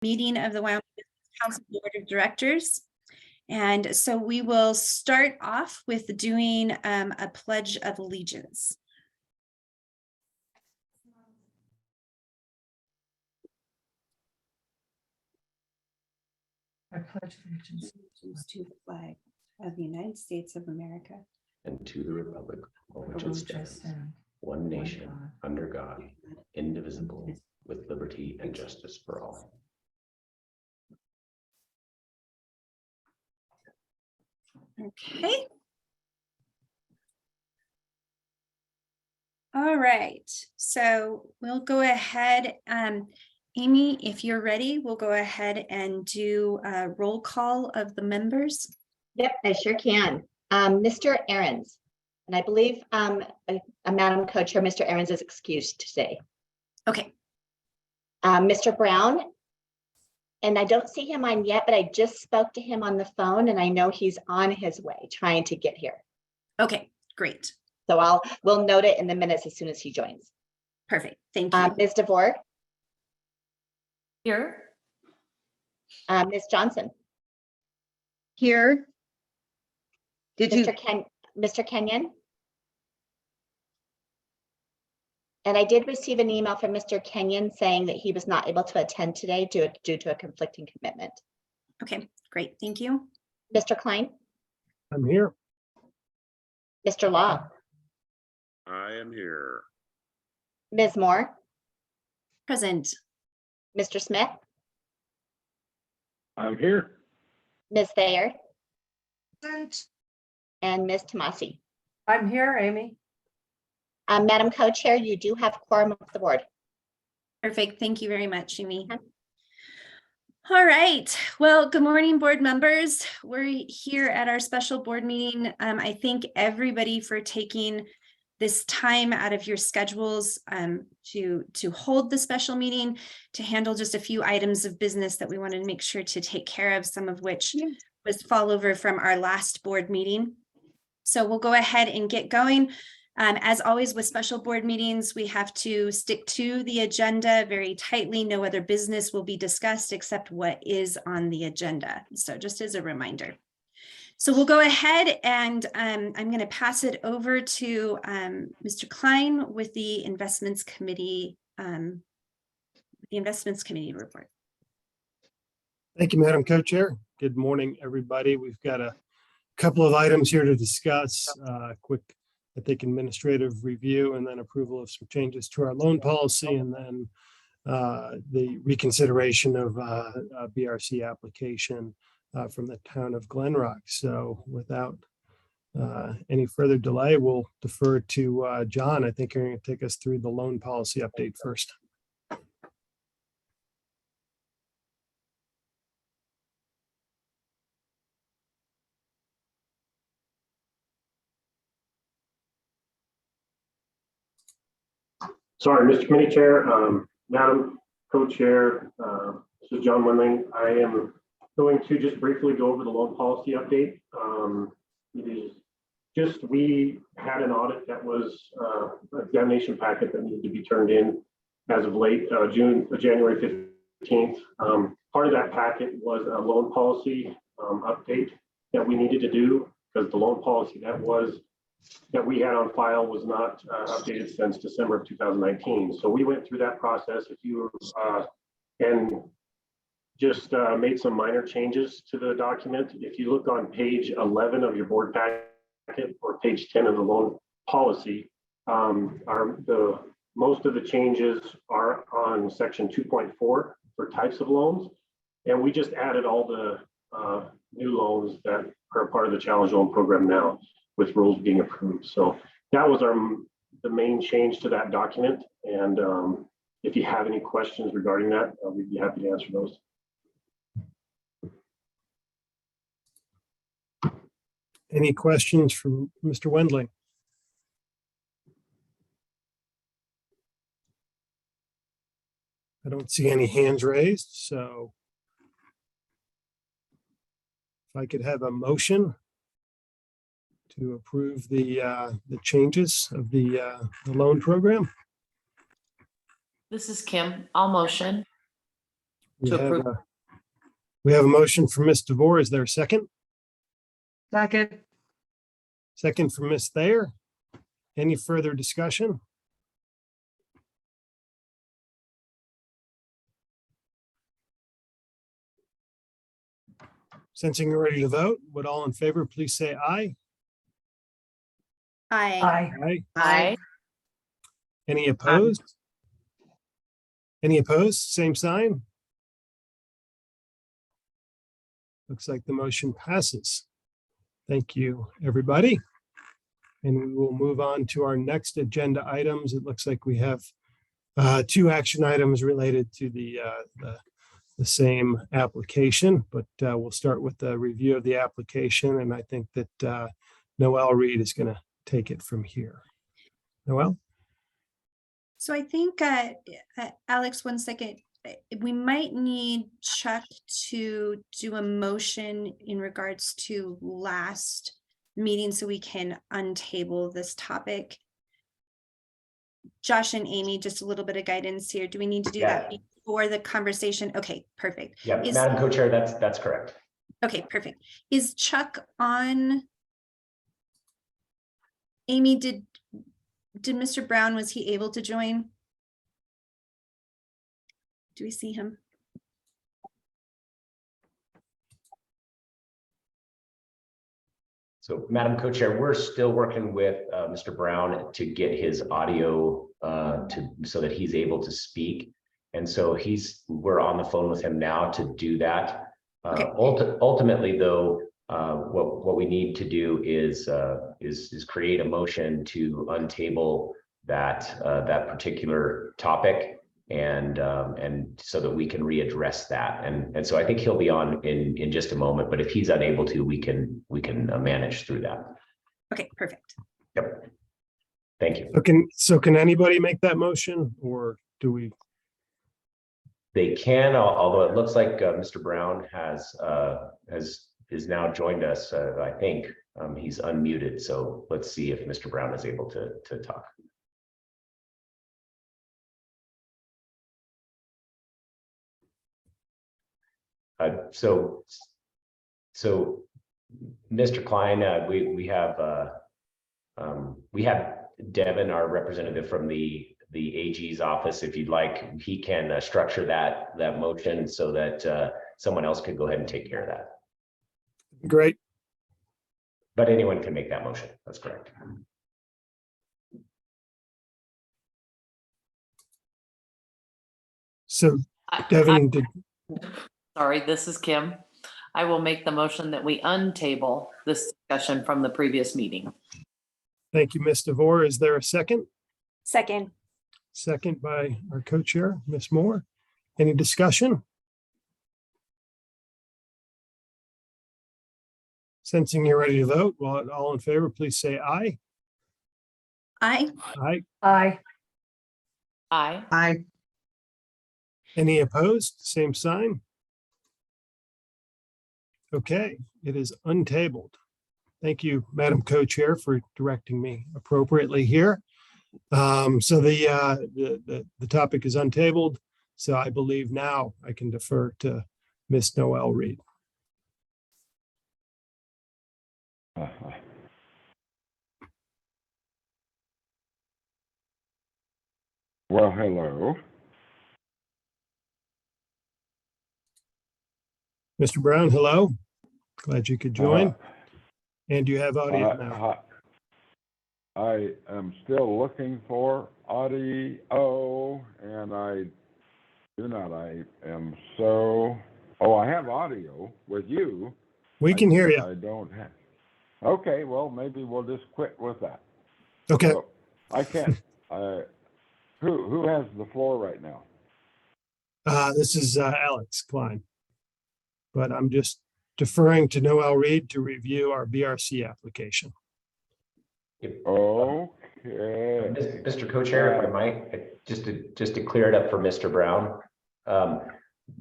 meeting of the Wyoming Business Council Board of Directors. And so we will start off with doing a Pledge of Allegiance. I pledge allegiance to the flag of the United States of America and to the republic for which it stands, one nation, under God, indivisible, with liberty and justice for all. Okay. All right, so we'll go ahead. Amy, if you're ready, we'll go ahead and do a roll call of the members. Yep, I sure can. Mr. Ahrens, and I believe Madam Co-Chair, Mr. Ahrens is excused today. Okay. Mr. Brown, and I don't see him on yet, but I just spoke to him on the phone and I know he's on his way trying to get here. Okay, great. So we'll note it in the minutes as soon as he joins. Perfect, thank you. Ms. DeVore. here. Ms. Johnson. Here. Did you? Mr. Kenyon. And I did receive an email from Mr. Kenyon saying that he was not able to attend today due to a conflicting commitment. Okay, great, thank you. Mr. Klein. I'm here. Mr. Law. I am here. Ms. Moore. Present. Mr. Smith. I'm here. Ms. Thayer. Present. And Ms. Tomasi. I'm here, Amy. Madam Co-Chair, you do have quorum of the board. Perfect, thank you very much, Amy. Okay. All right, well, good morning, board members. We're here at our special board meeting. I thank everybody for taking this time out of your schedules to hold the special meeting, to handle just a few items of business that we wanted to make sure to take care of, some of which was fall over from our last board meeting. So we'll go ahead and get going. As always with special board meetings, we have to stick to the agenda very tightly. No other business will be discussed except what is on the agenda. So just as a reminder. So we'll go ahead and I'm going to pass it over to Mr. Klein with the Investments Committee, report. Thank you, Madam Co-Chair. Good morning, everybody. We've got a couple of items here to discuss. Quick, I think, administrative review and then approval of some changes to our loan policy, and then the reconsideration of BRC application from the Town of Glenrock. So without any further delay, we'll defer to John. I think you're going to take us through the loan policy update first. Sorry, Mr. Committee Chair, Madam Co-Chair, this is John Winling. I am going to just briefly go over the loan policy update. It is just, we had an audit that was an examination packet that needed to be turned in as of late January 15th. Part of that packet was a loan policy update that we needed to do because the loan policy that we had on file was not updated since December of 2019. So we went through that process and just made some minor changes to the document. If you look on page 11 of your board packet or page 10 of the loan policy, most of the changes are on section 2.4 for types of loans. And we just added all the new loans that are part of the challenge loan program now, with rules being approved. So that was the main change to that document. And if you have any questions regarding that, we'd be happy to answer those. Any questions from Mr. Wendling? I don't see any hands raised, so if I could have a motion to approve the changes of the loan program. This is Kim. I'll motion. We To have approve. we have a motion from Ms. DeVore. Is there a second? Second. Second from Ms. Thayer. Any further discussion? Sensing you're ready to vote, would all in favor please say aye? Aye. Aye. Aye. Any opposed? Any opposed? Same sign? Looks like the motion passes. Thank you, everybody. And we will move on to our next agenda items. It looks like we have two action items related to the same application, but we'll start with the review of the application. And I think that Noel Reed is going to take it from here. Noel? So I think, Alex, 1 second, we might need Chuck to do a motion in regards to last meeting so we can untable this topic. Josh and Amy, just a little bit of guidance here. Do we need to do that before the conversation? Okay, perfect. Yeah, Madam Co-Chair, that's correct. Okay, perfect. Is Chuck on? Amy, did Mr. Brown, was he able to join? Do we see him? So Madam Co-Chair, we're still working with Mr. Brown to get his audio so that he's able to speak. And so we're on the phone with him now to do that. Okay. Ultimately, though, what we need to do is create a motion to untable that particular topic, and so that we can readdress that. And so I think he'll be on in just a moment, but if he's unable to, we can manage through that. Okay, perfect. Yep. Thank you. So can anybody make that motion, or do we? They can, although it looks like Mr. Brown is now joined us. I think he's unmuted. So let's see if Mr. Brown is able to talk. So Mr. Klein, we have Devin, our representative from the AG's office. If you'd like, he can structure that motion so that someone else could go ahead and take care of that. Great. But anyone can make that motion. That's correct. So Devin, Sorry, this is Kim. I will make the motion that we untable this discussion from the previous meeting. thank you, Ms. DeVore. Is there a second? Second. Second by our co-chair, Ms. Moore. Any discussion? Sensing you're ready to vote, well, all in favor, please say aye. Aye. Aye. Aye. Aye. Aye. Any opposed? Same sign. Okay, it is untabled. Thank you, Madam Co-Chair, for directing me appropriately here. So the topic is untabled. So I believe now I can defer to Ms. Noel Reed. Well, hello. Mr. Brown, hello. Glad you could join. And you have audio now. I am still looking for audio, and I am so. Oh, I have audio with you. We can hear you. I don't have. Okay, well, maybe we'll just quit with that. Okay. So, I can't. Who has the floor right now? This is Alex Klein. But I'm just deferring to Noel Reed to review our BRC application. Okay. Mr. Co-Chair, if I might, just to clear it up for Mr. Brown.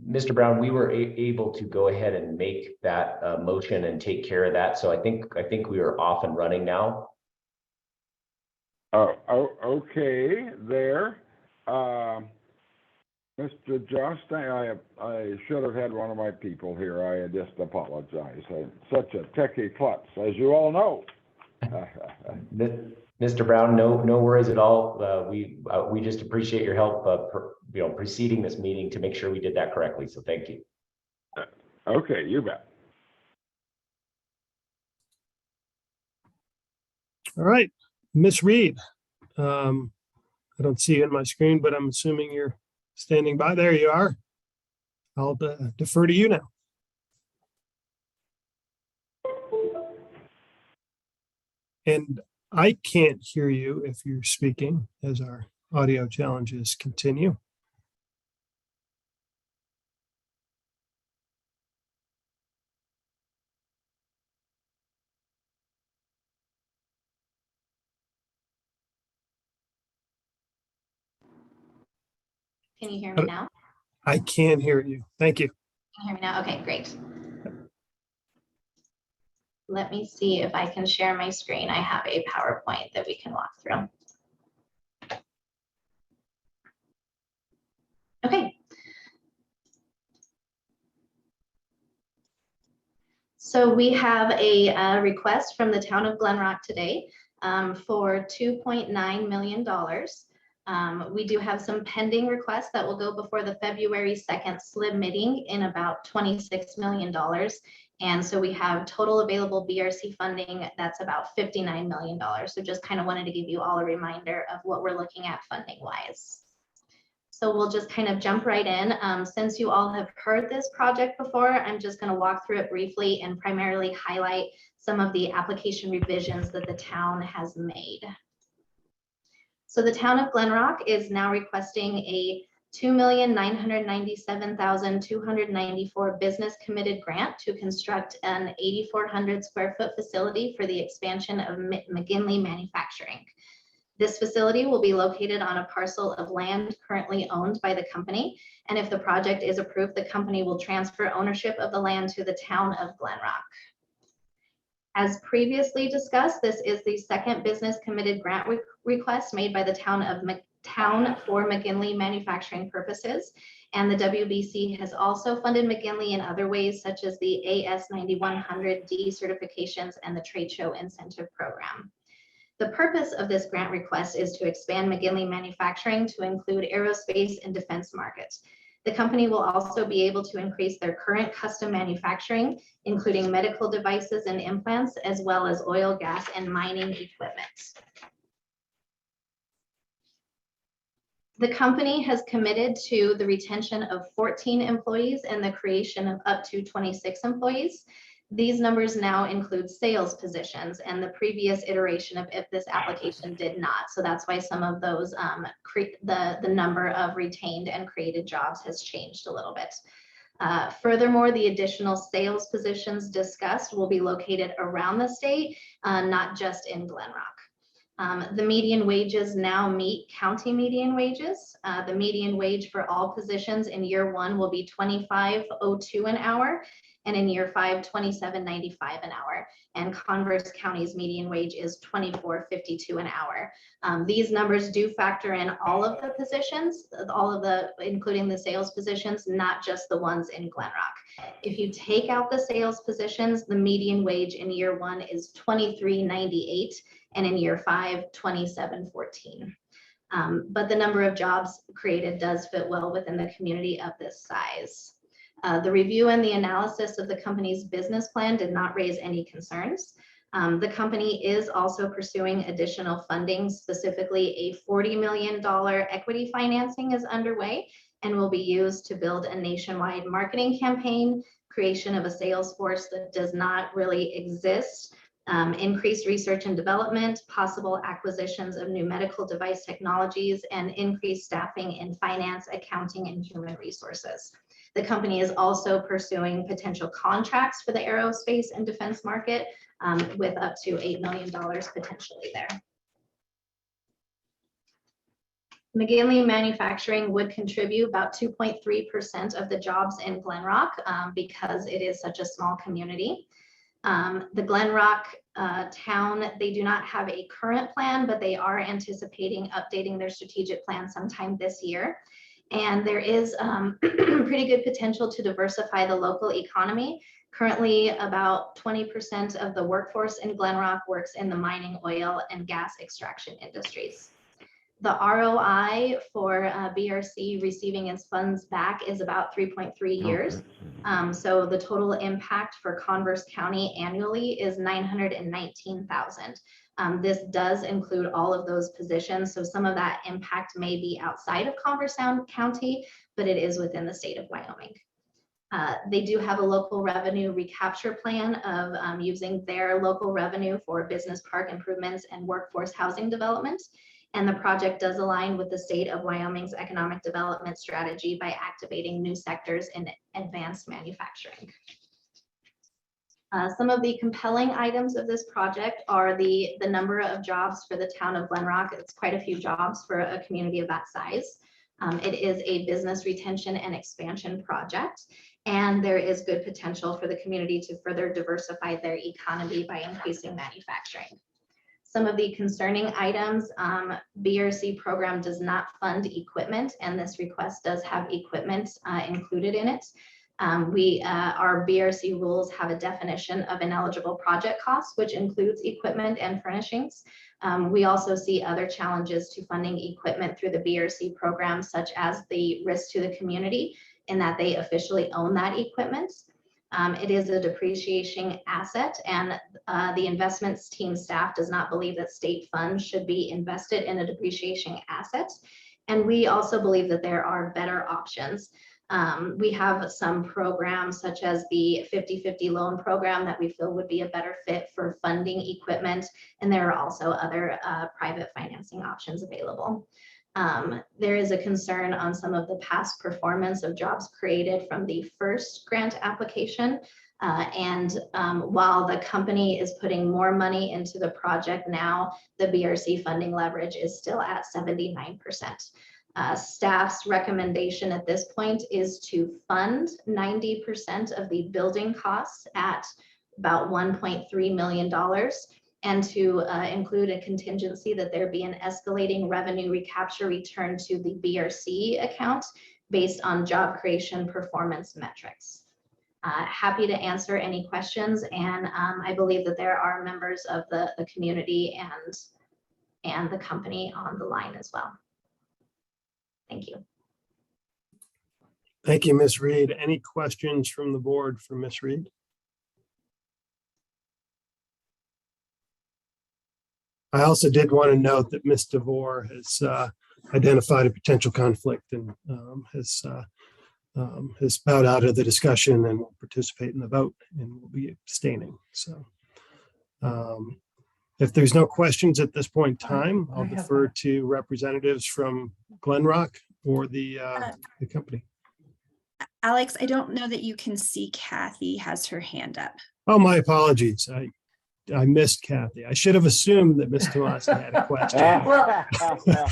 Mr. Brown, we were able to go ahead and make that motion and take care of that. So I think we are off and running now. Oh, okay, there. Mr. Johnston, I should have had one of my people here. I just apologize. I'm such a techie klutz, as you all know. Mr. Brown, no worries at all. We just appreciate your help, preceding this meeting to make sure we did that correctly. So thank you. Okay, you bet. All right, Miss Reed. I don't see you on my screen, but I'm assuming you're standing by. There you are. I'll defer to you now. And I can't hear you if you're speaking as our audio challenges continue. Can you hear me now? I can hear you. Thank you. Can you hear me now? Okay, great. Let me see if I can share my screen. I have a PowerPoint that we can walk through. Okay. So we have a request from the town of Glenrock today for $2.9 million. We do have some pending requests that will go before the February 2nd SLIB meeting in about $26 million. And so we have total available BRC funding that's about $59 million. So just kind of wanted to give you all a reminder of what we're looking at funding wise. So we'll just kind of jump right in. Since you all have heard this project before, I'm just going to walk through it briefly and primarily highlight some of the application revisions that the town has made. So the town of Glenrock is now requesting a $2,997,294 business committed grant to construct an 8,400 square foot facility for the expansion of McGinley Manufacturing. This facility will be located on a parcel of land currently owned by the company. And if the project is approved, the company will transfer ownership of the land to the town of Glenrock. As previously discussed, this is the second business committed grant request made by the town for McGinley manufacturing purposes. And the WBC has also funded McGinley in other ways, such as the AS9100D certifications and the trade show incentive program. The purpose of this grant request is to expand McGinley manufacturing to include aerospace and defense markets. The company will also be able to increase their current custom manufacturing, including medical devices and implants, as well as oil, gas, and mining equipment. The company has committed to the retention of 14 employees and the creation of up to 26 employees. These numbers now include sales positions, and the previous iteration of if this application did not. So that's why some of those, the number of retained and created jobs has changed a little bit. Furthermore, the additional sales positions discussed will be located around the state, not just in Glenrock. The median wages now meet county median wages. The median wage for all positions in year one will be $25.02 an hour. And in year 5, $27.95 an hour. And Converse County's median wage is $24.52 an hour. These numbers do factor in all of the positions, including the sales positions, not just the ones in Glenrock. If you take out the sales positions, the median wage in year 1 is $23.98, and in year 5, $27.14. But the number of jobs created does fit well within the community of this size. The review and the analysis of the company's business plan did not raise any concerns. The company is also pursuing additional funding, specifically a $40 million equity financing is underway and will be used to build a nationwide marketing campaign, creation of a sales force that does not really exist, increased research and development, possible acquisitions of new medical device technologies, and increased staffing in finance, accounting, and human resources. The company is also pursuing potential contracts for the aerospace and defense market with up to $8 million potentially there. McGinley Manufacturing would contribute about 2.3% of the jobs in Glenrock because it is such a small community. The Glenrock town, they do not have a current plan, but they are anticipating updating their strategic plan sometime this year. And there is pretty good potential to diversify the local economy. Currently, about 20% of the workforce in Glenrock works in the mining, oil, and gas extraction industries. The ROI for BRC receiving its funds back is about 3.3 years. So the total impact for Converse County annually is $919,000. This does include all of those positions. So some of that impact may be outside of Converse County, but it is within the state of Wyoming. They do have a local revenue recapture plan of using their local revenue for business park improvements and workforce housing development. And the project does align with the state of Wyoming's economic development strategy by activating new sectors in advanced manufacturing. Some of the compelling items of this project are the number of jobs for the town of Glenrock. It's quite a few jobs for a community of that size. It is a business retention and expansion project, and there is good potential for the community to further diversify their economy by increasing manufacturing. Some of the concerning items, BRC program does not fund equipment, and this request does have equipment included in it. Our BRC rules have a definition of ineligible project costs, which includes equipment and furnishings. We also see other challenges to funding equipment through the BRC program, such as the risk to the community in that they officially own that equipment. It is a depreciating asset, and the investments team staff does not believe that state funds should be invested in a depreciating asset. And we also believe that there are better options. We have some programs such as the 50-50 loan program that we feel would be a better fit for funding equipment. And there are also other private financing options available. There is a concern on some of the past performance of jobs created from the first grant application. While the company is putting more money into the project now, the BRC funding leverage is still at 79%. Staff's recommendation at this point is to fund 90% of the building costs at about $1.3 million, and to include a contingency that there be an escalating revenue recapture return to the BRC account based on job creation performance metrics. Happy to answer any questions, and I believe that there are members of the community and the company on the line as well. Thank you. Thank you, Ms. Reed. Any questions from the board for Ms. Reed? I also did want to note that Ms. DeVore has identified a potential conflict and has bowed out of the discussion and will participate in the vote and will be abstaining. So if there's no questions at this point in time, I'll defer to representatives from Glenrock or the company. Alex, I don't know that you can see Kathy has her hand up. Oh, my apologies. I missed Kathy. I should have assumed that Ms. Tomasi had a question. Well,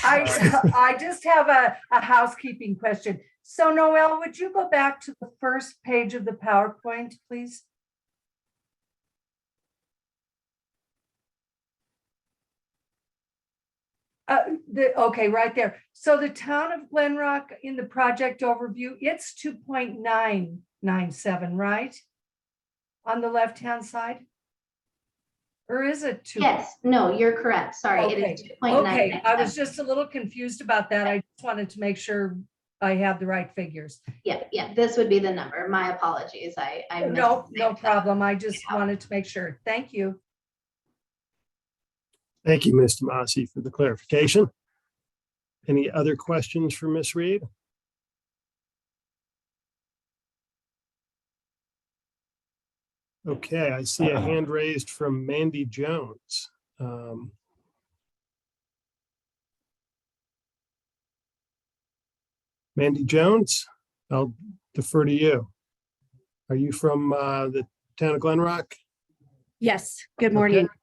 I just have a housekeeping question. So Noelle, would you go back to the first page of the PowerPoint, please? Okay, right there. So the town of Glenrock in the project overview, it's 2.997, right? On the left-hand side? Or is it 2? Yes, no, you're correct. Sorry, Okay. it is 2.9. Okay, I was just a little confused about that. I just wanted to make sure I have the right figures. Yeah, this would be the number. My apologies. I No problem. I just wanted to make sure. Thank you. Thank you, Ms. Tomasi, for the clarification. Any other questions for Ms. Reed? Okay, I see a hand raised from Mandy Jones. Mandy Jones, I'll defer to you. Are you from the town of Glenrock? Yes, good morning. Okay.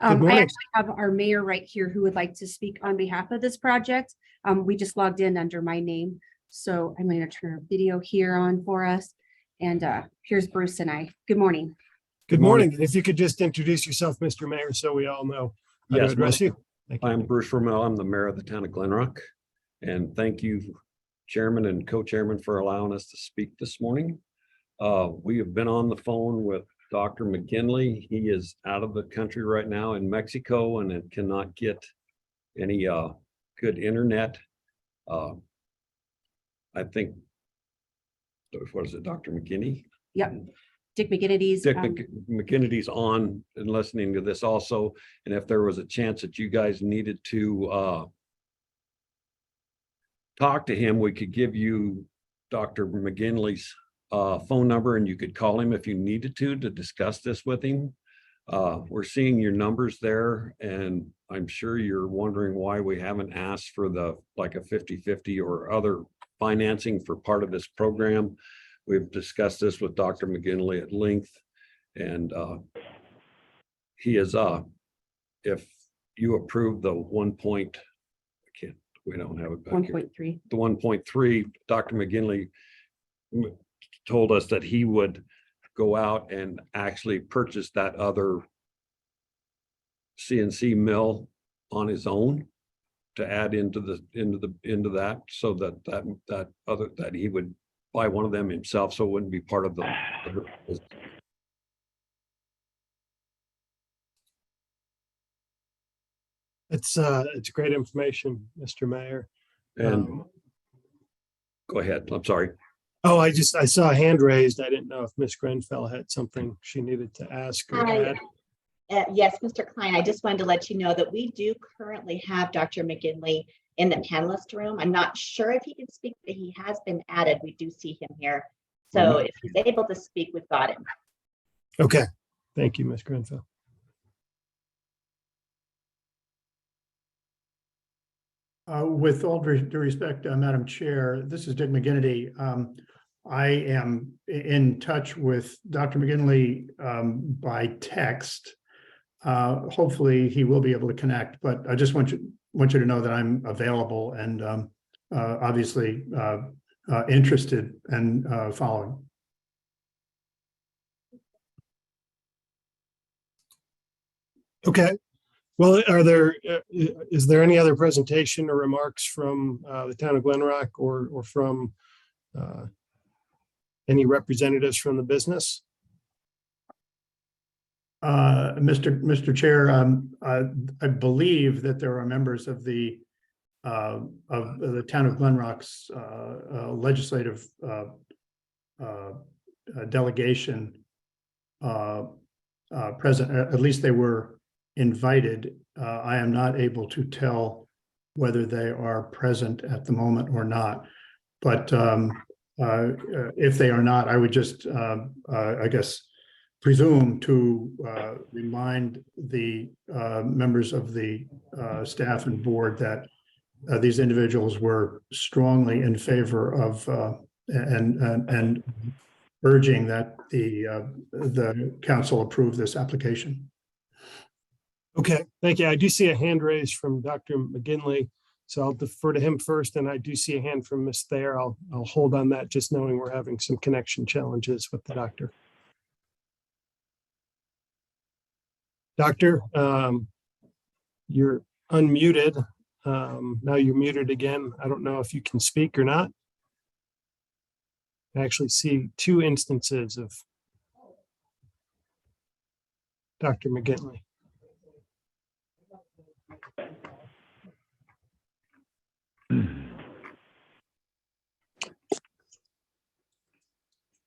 Good morning. I actually have our mayor right here who would like to speak on behalf of this project. We just logged in under my name. So I'm going to turn our video here on for us. And here's Bruce and I. Good morning. Good morning. If you could just introduce yourself, Mr. Mayor, so we all know how to Yes, address you. Thank you. I'm Bruce Rommel. I'm the mayor of the town of Glenrock. And thank you chairman and co-chairman for allowing us to speak this morning. We have been on the phone with Dr. McGinley. He is out of the country right now in Mexico and it cannot get any good internet. I think, what is it, Dr. McGinney? Yep. Dick McGinnity's. Dick McGinnity's on and listening to this also. And if there was a chance that you guys needed to talk to him, we could give you Dr. McGinley's phone number and you could call him if you needed to discuss this with him. We're seeing your numbers there and I'm sure you're wondering why we haven't asked for like a 50-50 or other financing for part of this program. We've discussed this with Dr. McGinley at length and he is, if you approve the 1.3. The 1.3, Dr. McGinley told us that he would go out and actually purchase that other CNC mill on his own to add into that, so that he would buy one of them himself, so it wouldn't be part of the. It's great information, Mr. Mayor. And go ahead, I'm sorry. Oh, I saw a hand raised. I didn't know if Miss Grenfell had something she needed to ask or add. Yes, Mr. Klein, I just wanted to let you know that we do currently have Dr. McGinley in the panelist room. I'm not sure if he can speak, but he has been added. We do see him here. So if he's able to speak, we've got him. Okay, thank you, Miss Grenfell. With all due respect, Madam Chair, this is Dick McGinnity. I am in touch with Dr. McGinley by text. Hopefully he will be able to connect, but I just want you to know that I'm available and obviously interested and following. Okay. Well, is there any other presentation or remarks from the town of Glenrock or from any representatives from the business? Mr. Chair, I believe that there are members of the town of Glenrock's legislative delegation present. At least they were invited. I am not able to tell whether they are present at the moment or not. But if they are not, I would just, I guess, presume to remind the members of the staff and board that these individuals were strongly in favor of and urging that the council approve this application. Okay, thank you. I do see a hand raised from Dr. McGinley, so I'll defer to him first. And I do see a hand from Ms. Thayer. I'll hold on that, just knowing we're having some connection challenges with the doctor. Doctor, you're unmuted. Now you're muted again. I don't know if you can speak or not. I actually see two instances of Dr. McGinley.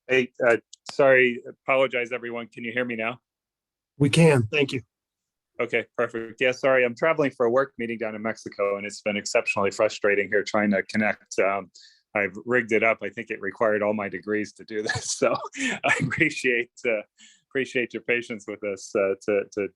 Hey, sorry, apologize, everyone. Can you hear me now? We can, thank you. Okay, perfect. Yeah, sorry, I'm traveling for a work meeting down in Mexico, and it's been exceptionally frustrating here trying to connect. I've rigged it up. I think it required all my degrees to do this, so I appreciate your patience with us to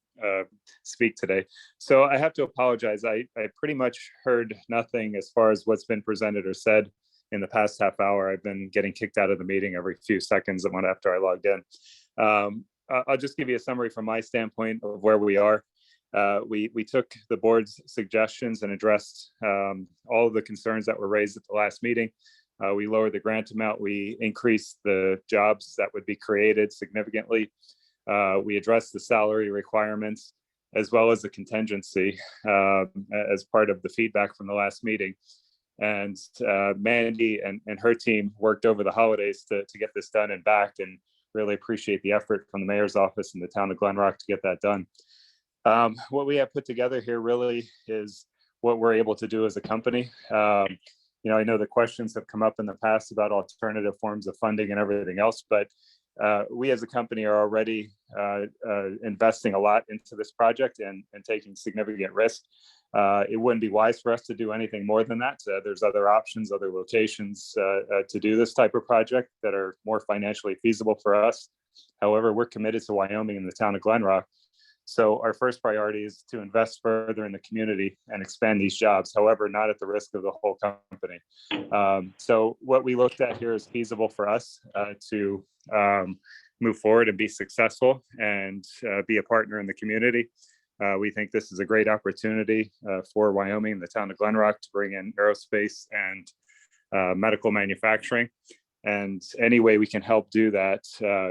speak today. So I have to apologize. I pretty much heard nothing as far as what's been presented or said in the past half hour. I've been getting kicked out of the meeting every few seconds after I logged in. I'll just give you a summary from my standpoint of where we are. We took the board's suggestions and addressed all of the concerns that were raised at the last meeting. We lowered the grant amount. We increased the jobs that would be created significantly. We addressed the salary requirements as well as the contingency as part of the feedback from the last meeting. And Mandy and her team worked over the holidays to get this done and back, and really appreciate the effort from the mayor's office and the town of Glenrock to get that done. What we have put together here really is what we're able to do as a company. You know, I know the questions have come up in the past about alternative forms of funding and everything else, but we as a company are already investing a lot into this project and taking significant risk. It wouldn't be wise for us to do anything more than that. There's other options, other locations to do this type of project that are more financially feasible for us. However, we're committed to Wyoming and the town of Glenrock. So our first priority is to invest further in the community and expand these jobs, however, not at the risk of the whole company. So what we looked at here is feasible for us to move forward and be successful and be a partner in the community. We think this is a great opportunity for Wyoming and the town of Glenrock to bring in aerospace and medical manufacturing. And any way we can help do that,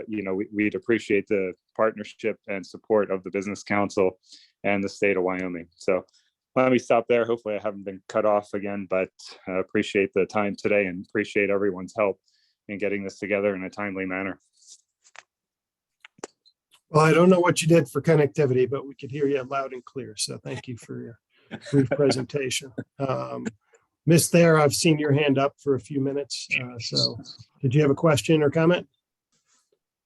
you know, we'd appreciate the partnership and support of the Business Council and the state of Wyoming. So let me stop there. Hopefully I haven't been cut off again, but appreciate the time today and appreciate everyone's help in getting this together in a timely manner. Well, I don't know what you did for connectivity, but we could hear you loud and clear. So thank you for your brief presentation. Miss Thayer, I've seen your hand up for a few minutes. So did you have a question or comment?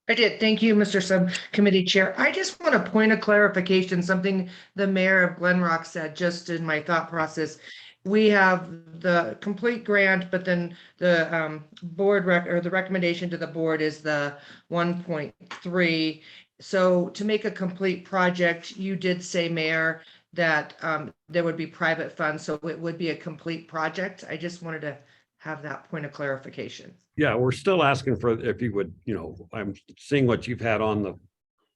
I did. Thank you, Mr. Subcommittee Chair. I just want a point of clarification, something the mayor of Glenrock said just in my thought process. We have the complete grant, but then the board the recommendation to the board is the 1.3. So to make a complete project, you did say, Mayor, that there would be private funds, so it would be a complete project. I just wanted to have that point of clarification. Yeah, we're still asking for, if you would, you know, I'm seeing what you've had on the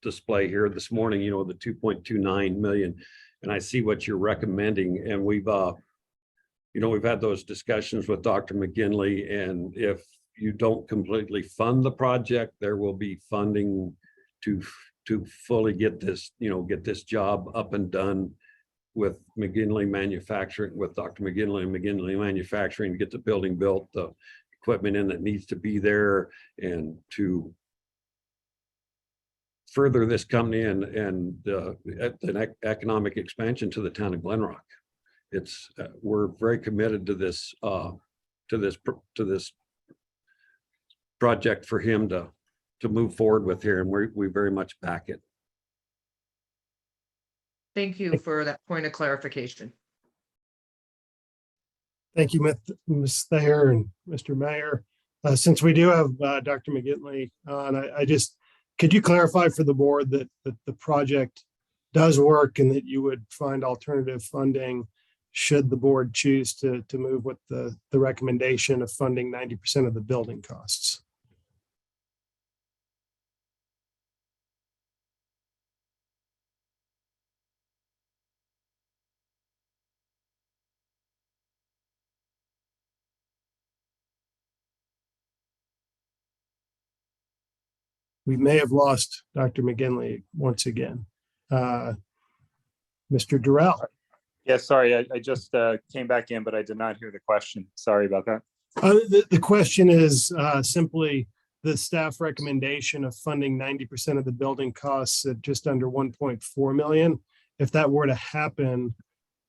display here this morning, you know, the 2.29 million, and I see what you're recommending, and we've, you know, we've had those discussions with Dr. McGinley, and if you don't completely fund the project, there will be funding to fully get this, you know, get this job up and done with McGinley Manufacturing, with Dr. McGinley and McGinley Manufacturing, to get the building built, the equipment in that needs to be there, and to further this company and an economic expansion to the town of Glenrock. It's we're very committed to this project for him to move forward with here, and we very much back it. Thank you for that point of clarification. Thank you, Ms. Thayer and Mr. Mayor. Since we do have Dr. McGinley on, I just, could you clarify for the board that the project does work and that you would find alternative funding should the board choose to move with the recommendation of funding 90% of the building costs? We may have lost Dr. McGinley once again. Mr. Durrell. Yeah, sorry, I just came back in, but I did not hear the question. Sorry about that. The question is simply the staff recommendation of funding 90% of the building costs at just under 1.4 million. If that were to happen,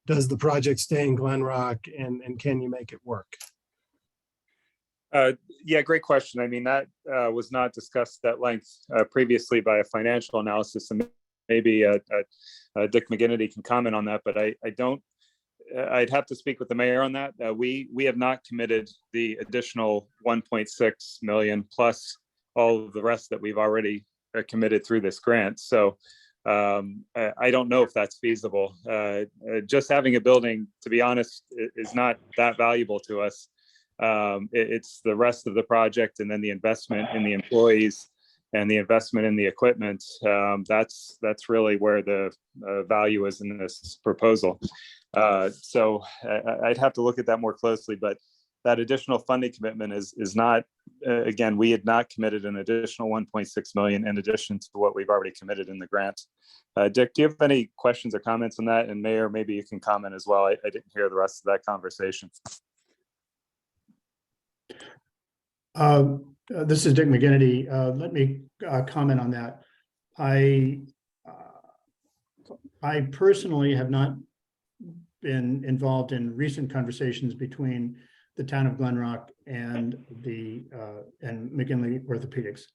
does the project stay in Glenrock, and can you make it work? Yeah, great question. I mean, that was not discussed at length previously by a financial analysis, and maybe Dick McGinnity can comment on that, but I don't, I'd have to speak with the mayor on that. We have not committed the additional 1.6 million plus all of the rest that we've already committed through this grant. So I don't know if that's feasible. Just having a building, to be honest, is not that valuable to us. It's the rest of the project, and then the investment in the employees and the investment in the equipment. That's really where the value is in this proposal. So I'd have to look at that more closely, but that additional funding commitment is not, again, we had not committed an additional 1.6 million in addition to what we've already committed in the grant. Dick, do you have any questions or comments on that? And Mayor, maybe you can comment as well. I didn't hear the rest of that conversation. This is Dick McGinnity. Let me comment on that. I personally have not been involved in recent conversations between the town of Glenrock and and McGinley Orthopedics.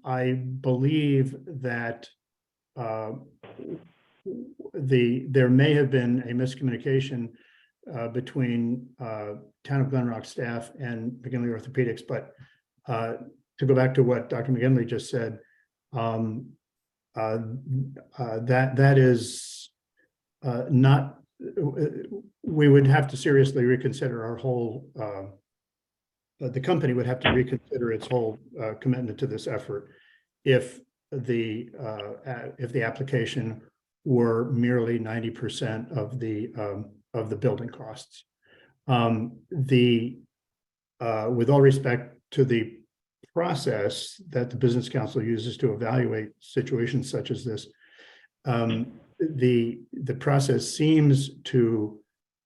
I believe that there may have been a miscommunication between Town of Glenrock staff and McGinley Orthopedics, but to go back to what Dr. McGinley just said, that is not. We would have to seriously reconsider our whole. The company would have to reconsider its whole commitment to this effort if the application were merely 90% of the building costs. With all respect to the process that the Business Council uses to evaluate situations such as this, the process seems to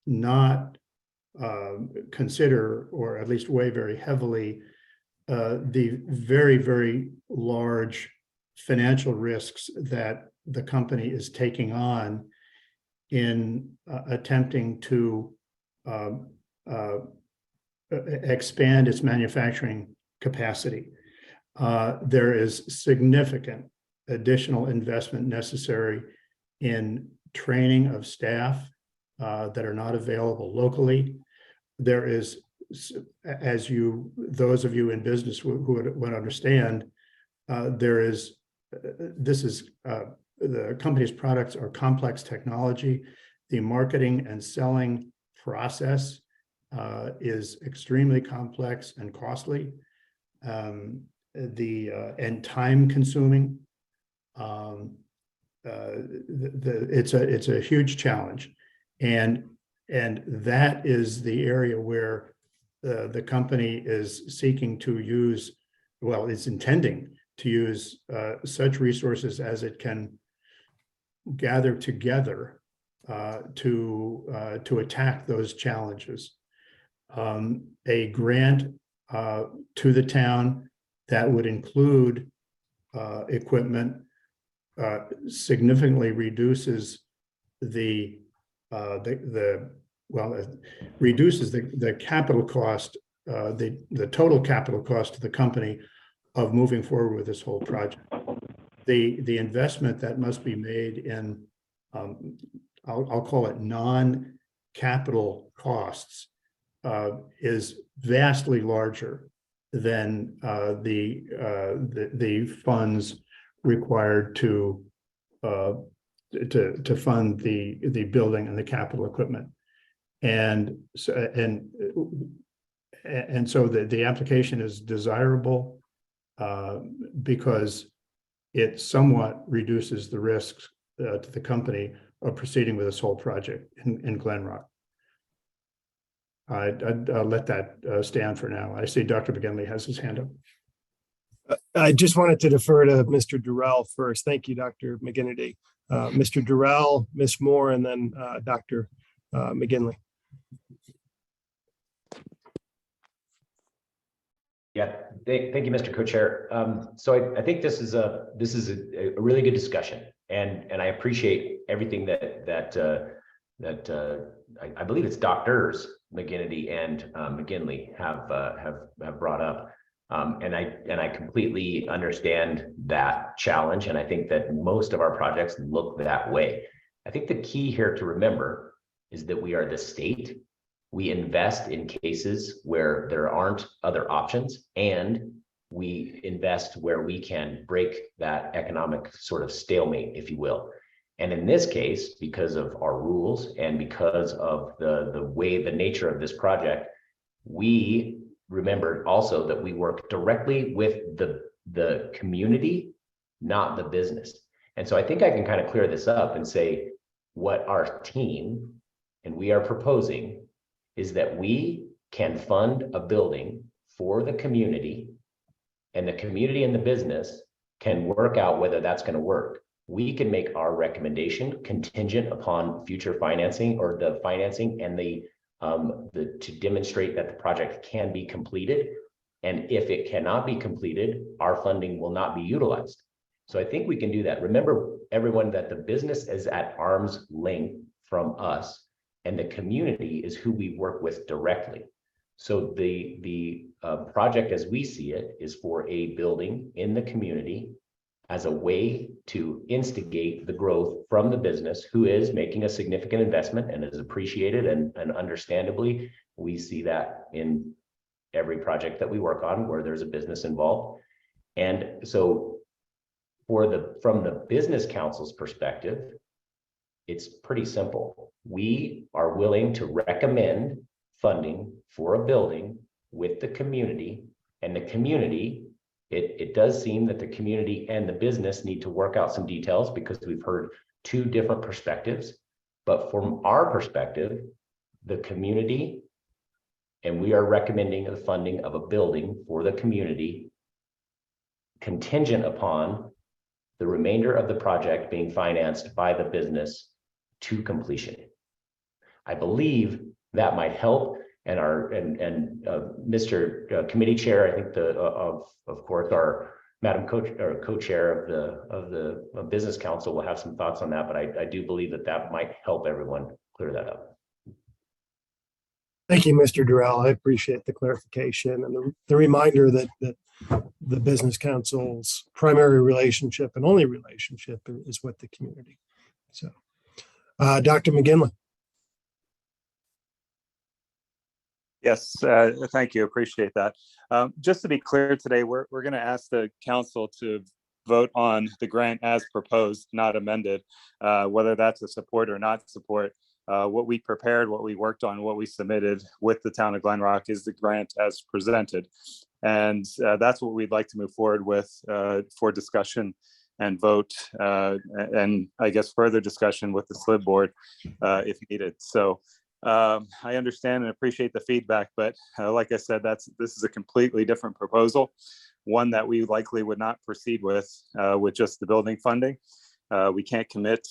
not consider, or at least weigh very heavily, the very, very large financial risks that the company is taking on in attempting to expand its manufacturing capacity. There is significant additional investment necessary in training of staff that are not available locally. There is, as those of you in business who would understand, the company's products are complex technology. The marketing and selling process is extremely complex and costly, and time consuming. It's a huge challenge, and that is the area where the company is seeking to use, well, it's intending to use such resources as it can gather together to attack those challenges. A grant to the town that would include equipment significantly reduces the capital cost, the total capital cost to the company of moving forward with this whole project. The investment that must be made in, I'll call it non-capital costs, is vastly larger than the funds required to fund the building and the capital equipment. And so the application is desirable because it somewhat reduces the risks to the company of proceeding with this whole project in Glenrock. I'll let that stand for now. I see Dr. McGinley has his hand up. I just wanted to defer to Mr. Durrell first. Thank you, Dr. McGinnity. Mr. Durrell, Ms. Moore, and then Dr. McGinley. Yeah, thank you, Mr. Co-Chair. So I think this is a really good discussion, and I appreciate everything that I believe it's Doctors McGinnity and McGinley have brought up, and I completely understand that challenge, and I think that most of our projects look that way. I think the key here to remember is that we are the state. We invest in cases where there aren't other options, and we invest where we can break that economic sort of stalemate, if you will. And in this case, because of our rules and because of the nature of this project, we remembered also that we work directly with the community, not the business. And so I think I can kind of clear this up and say what our team and we are proposing is that we can fund a building for the community, and the community and the business can work out whether that's going to work. We can make our recommendation contingent upon future financing, or the financing and the to demonstrate that the project can be completed. And if it cannot be completed, our funding will not be utilized. So I think we can do that. Remember, everyone, that the business is at arm's length from us, and the community is who we work with directly. So the project, as we see it, is for a building in the community as a way to instigate the growth from the business, who is making a significant investment and is appreciated, and understandably, we see that in every project that we work on where there's a business involved. And so from the business council's perspective, it's pretty simple. We are willing to recommend funding for a building with the community, and the community, it does seem that the community and the business need to work out some details because we've heard two different perspectives. But from our perspective, the community, and we are recommending the funding of a building for the community contingent upon the remainder of the project being financed by the business to completion. I believe that might help. And Mr. Committee Chair, I think of course our Madam Co-Chair of the Business Council will have some thoughts on that, but I do believe that might help everyone clear that up. Thank you, Mr. Durrell. I appreciate the clarification and the reminder that the Business Council's primary relationship and only relationship is with the community. So, Dr. McGinley. Yes, thank you. Appreciate that. Just to be clear today, we're going to ask the council to vote on the grant as proposed, not amended, whether that's a support or not support. What we prepared, what we worked on, what we submitted with the Town of Glenrock is the grant as presented. And that's what we'd like to move forward with for discussion and vote, and I guess further discussion with the SLIB board if needed. So I understand and appreciate the feedback, but like I said, this is a completely different proposal, one that we likely would not proceed with just the building funding. We can't commit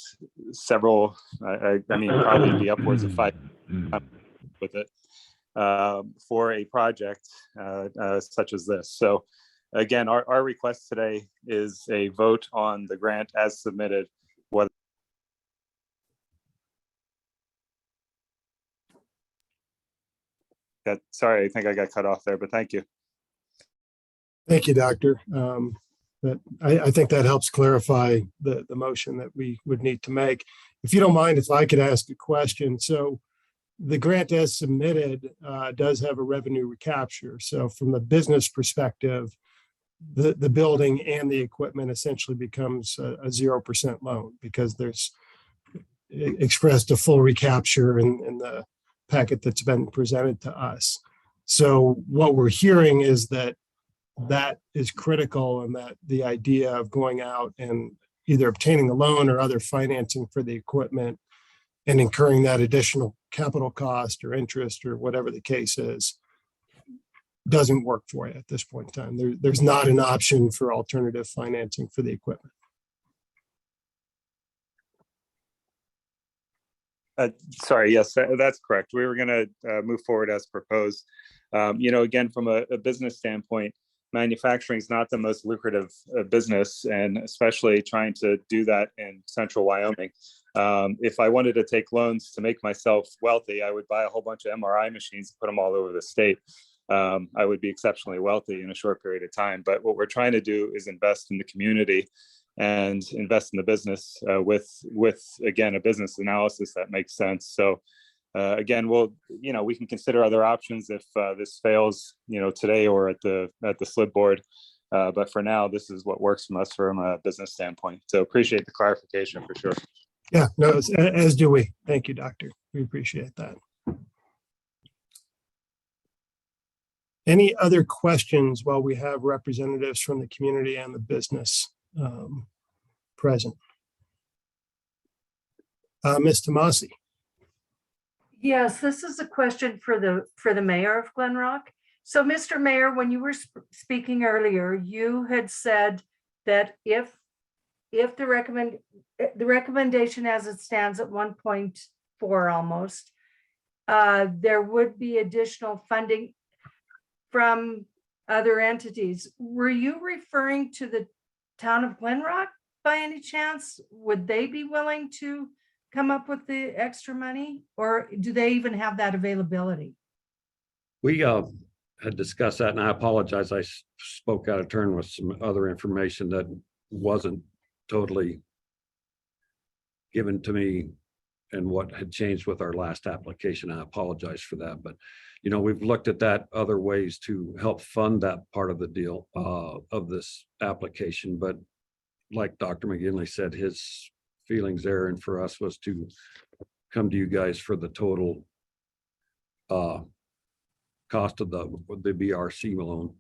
several, I mean, probably be upwards of 5 with it for a project such as this. So again, our request today is a vote on the grant as submitted. Sorry, I think I got cut off there, but thank you. Thank you, Doctor. But I think that helps clarify the motion that we would need to make. If you don't mind, if I could ask a question. So the grant as submitted does have a revenue recapture. So from the business perspective, the building and the equipment essentially becomes a 0% loan because there's expressed a full recapture in the packet that's been presented to us. So what we're hearing is that is critical, and that the idea of going out and either obtaining a loan or other financing for the equipment and incurring that additional capital cost or interest or whatever the case is doesn't work for you at this point in time. There's not an option for alternative financing for the equipment. Sorry, yes, that's correct. We were going to move forward as proposed. Again, from a business standpoint, manufacturing is not the most lucrative business, and especially trying to do that in central Wyoming. If I wanted to take loans to make myself wealthy, I would buy a whole bunch of MRI machines and put them all over the state. I would be exceptionally wealthy in a short period of time. But what we're trying to do is invest in the community and invest in the business with again, a business analysis that makes sense. So again, we can consider other options if this fails, today or at the SLIB board. But for now, this is what works from us from a business standpoint. So appreciate the clarification for sure. Yeah, no, as do we. Thank you, Doctor. We appreciate that. Any other questions while we have representatives from the community and the business present? Ms. Tomasi. Yes, this is a question for the mayor of Glenrock. So, Mr. Mayor, when you were speaking earlier, you had said that if the recommendation as it stands at 1.4 almost there would be additional funding from other entities. Were you referring to the town of Glenrock by any chance? Would they be willing to come up with the extra money, or do they even have that availability? We had discussed that, and I apologize. I spoke out of turn with some other information that wasn't totally given to me and what had changed with our last application. I apologize for that, but you know, we've looked at that other ways to help fund that part of the deal of this application. But like Dr. McGinley said, his feelings there and for us was to come to you guys for the total cost of the BRC loan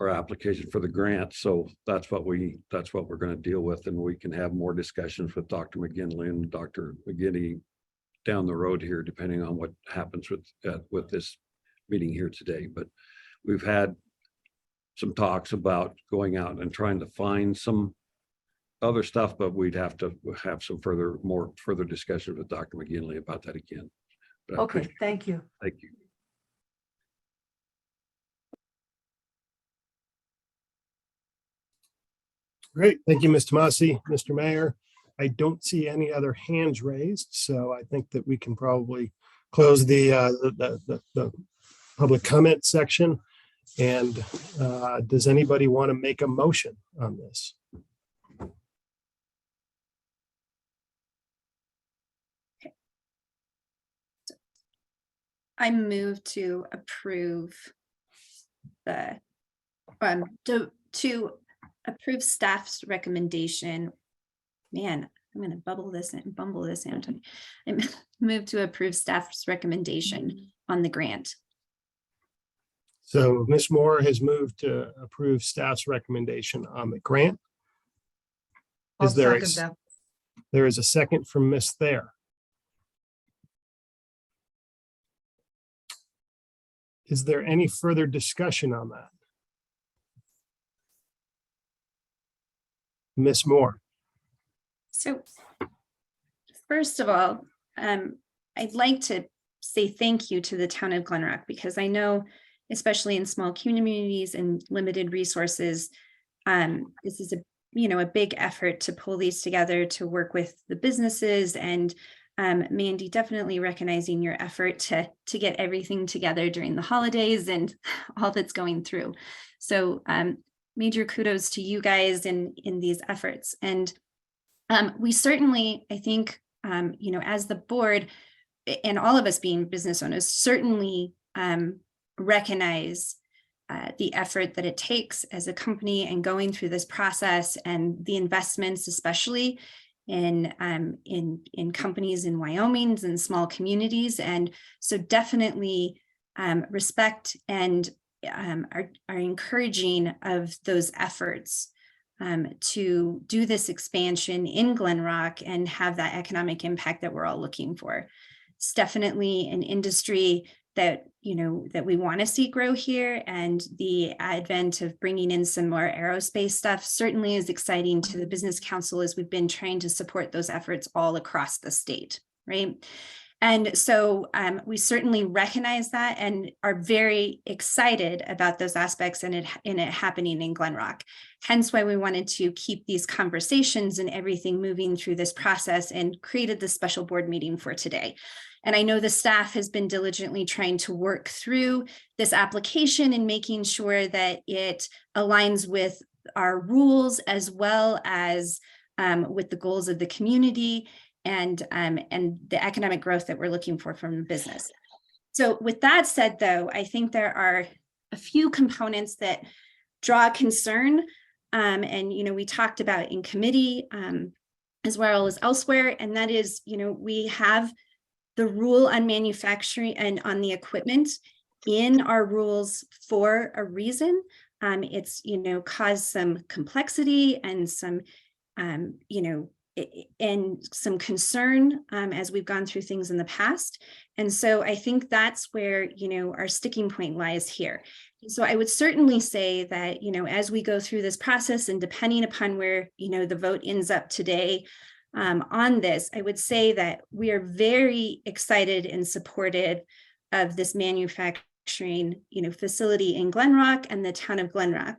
or application for the grant. So that's what we're going to deal with, and we can have more discussions with Dr. McGinley and Dr. McGinney down the road here, depending on what happens with this meeting here today. But we've had some talks about going out and trying to find some other stuff, but we'd have to have some further discussion with Dr. McGinley about that again. But Okay, thank you. thank you. Great. Thank you, Ms. Tomasi. Mr. Mayor, I don't see any other hands raised, so I think that we can probably close the public comment section. And does anybody want to make a motion on this? I move to approve the to approve staff's recommendation. Man, I'm going to bumble this in. I move to approve staff's recommendation on the grant. So Ms. Moore has moved to approve staff's recommendation on the grant. I'll Is there second that. there is a second from Ms. Thayer. Is there any further discussion on that? Ms. Moore. So first of all, I'd like to say thank you to the town of Glenrock, because I know, especially in small communities and limited resources, this is a big effort to pull these together, to work with the businesses, and Mandy, definitely recognizing your effort to get everything together during the holidays and all that's going through. So major kudos to you guys in these efforts. And we certainly, I think, as the board and all of us being business owners, certainly recognize the effort that it takes as a company and going through this process, and the investments, especially in companies in Wyoming and small communities. And so definitely respect and are encouraging of those efforts to do this expansion in Glenrock and have that economic impact that we're all looking for. It's definitely an industry that we want to see grow here, and the advent of bringing in some more aerospace stuff certainly is exciting to the Business Council, as we've been trying to support those efforts all across the state, right? And so we certainly recognize that and are very excited about those aspects and it happening in Glenrock. Hence why we wanted to keep these conversations and everything moving through this process and created the special board meeting for today. And I know the staff has been diligently trying to work through this application and making sure that it aligns with our rules, as well as with the goals of the community and the economic growth that we're looking for from the business. So with that said, though, I think there are a few components that draw concern, and we talked about in committee as well as elsewhere, and that is, we have the rule on manufacturing and on the equipment in our rules for a reason. It's caused some complexity and some and some concern as we've gone through things in the past. And so I think that's where, our sticking point lies here. So I would certainly say that, as we go through this process, and depending upon where, the vote ends up today, on this, I would say that we are very excited and supportive of this manufacturing, facility in Glenrock and the town of Glenrock.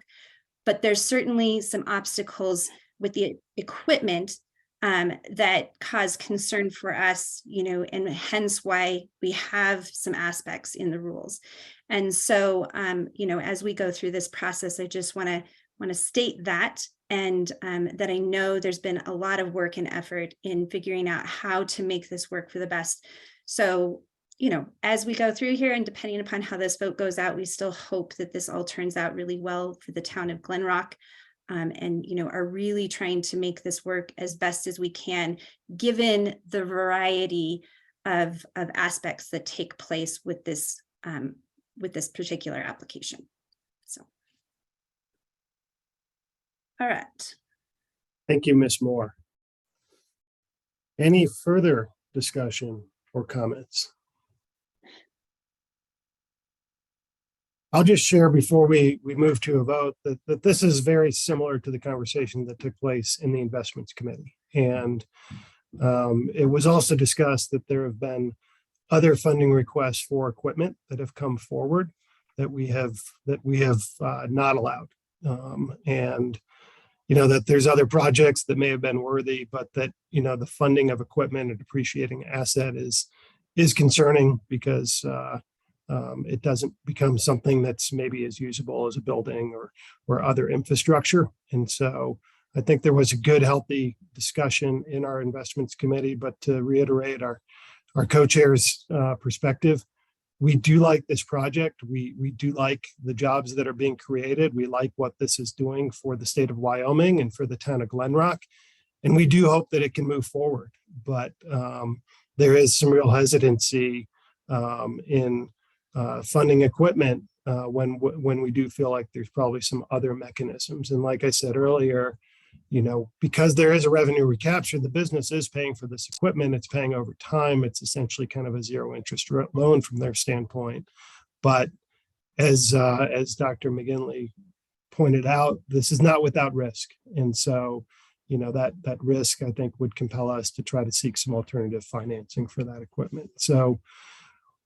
But there's certainly some obstacles with the equipment that cause concern for us, and hence why we have some aspects in the rules. And so, as we go through this process, I just want to state that, and that I know there's been a lot of work and effort in figuring out how to make this work for the best. So, as we go through here, and depending upon how this vote goes out, we still hope that this all turns out really well for the town of Glenrock. And are really trying to make this work as best as we can, given the variety of aspects that take place with this particular application. So, all right. Thank you, Ms. Moore. Any further discussion or comments? I'll just share before we move to a vote that this is very similar to the conversation that took place in the investments committee. And it was also discussed that there have been other funding requests for equipment that have come forward that we have not allowed. And that there's other projects that may have been worthy, but that the funding of equipment, a depreciating asset, is concerning because it doesn't become something that's maybe as usable as a building or other infrastructure. And so I think there was a good, healthy discussion in our investments committee. But to reiterate our co-chair's perspective, we do like this project. We do like the jobs that are being created. We like what this is doing for the state of Wyoming and for the town of Glenrock. And we do hope that it can move forward. But there is some real hesitancy in funding equipment when we do feel like there's probably some other mechanisms. And like I said earlier, because there is a revenue recapture, the business is paying for this equipment. It's paying over time. It's essentially kind of a zero interest loan from their standpoint. But as Dr. McGinley pointed out, this is not without risk. And so, that risk, I think, would compel us to try to seek some alternative financing for that equipment. So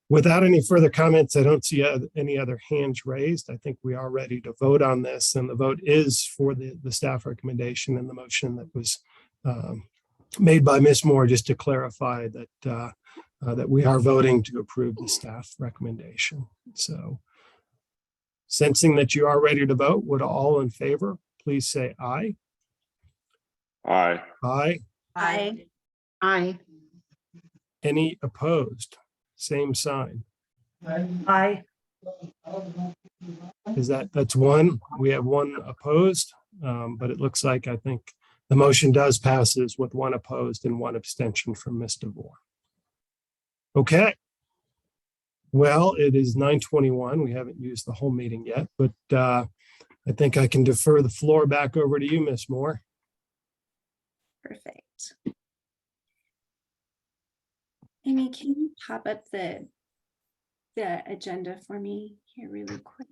without any further comments, I don't see any other hands raised. I think we are ready to vote on this, and the vote is for the staff recommendation and the motion that was made by Ms. Moore, just to clarify that that we are voting to approve the staff recommendation. So sensing that you are ready to vote, would all in favor please say aye? Aye. Aye. Aye. Aye. Any opposed? Same sign. Aye. That's one. We have one opposed, but it looks like I think the motion does passes with one opposed and one abstention from Ms. DeVore. Okay. Well, it is 9:21. We haven't used the whole meeting yet, but I think I can defer the floor back over to you, Ms. Moore. Perfect. Amy, can you pop up the agenda for me here really quick?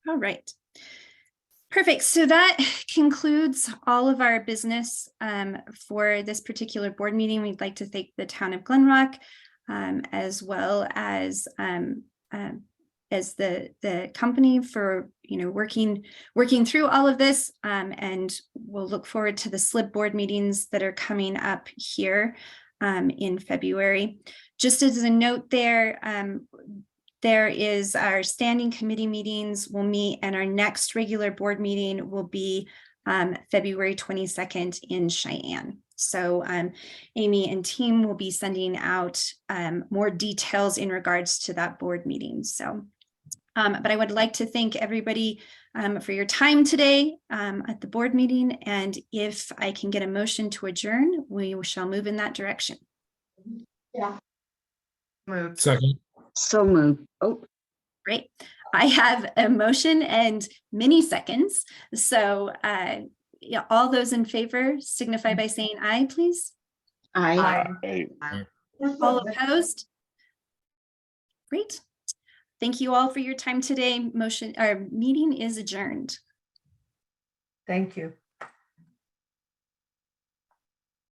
All right. Perfect. So that concludes all of our business for this particular board meeting. We'd like to thank the town of Glenrock, as well as the company for working through all of this, and we'll look forward to the SLIB board meetings that are coming up here in February. Just as a note there is our standing committee meetings will meet, and our next regular board meeting will be February 22nd in Cheyenne. So Amy and team will be sending out more details in regards to that board meeting. So, but I would like to thank everybody for your time today at the board meeting. And if I can get a motion to adjourn, we shall move in that direction. Yeah. Moved. Second. So moved. Oh, Great. I have a motion and many seconds. So yeah, all those in favor signify by saying aye, please. aye. Aye. All opposed? Great. Thank you all for your time today. Our meeting is adjourned. Thank you.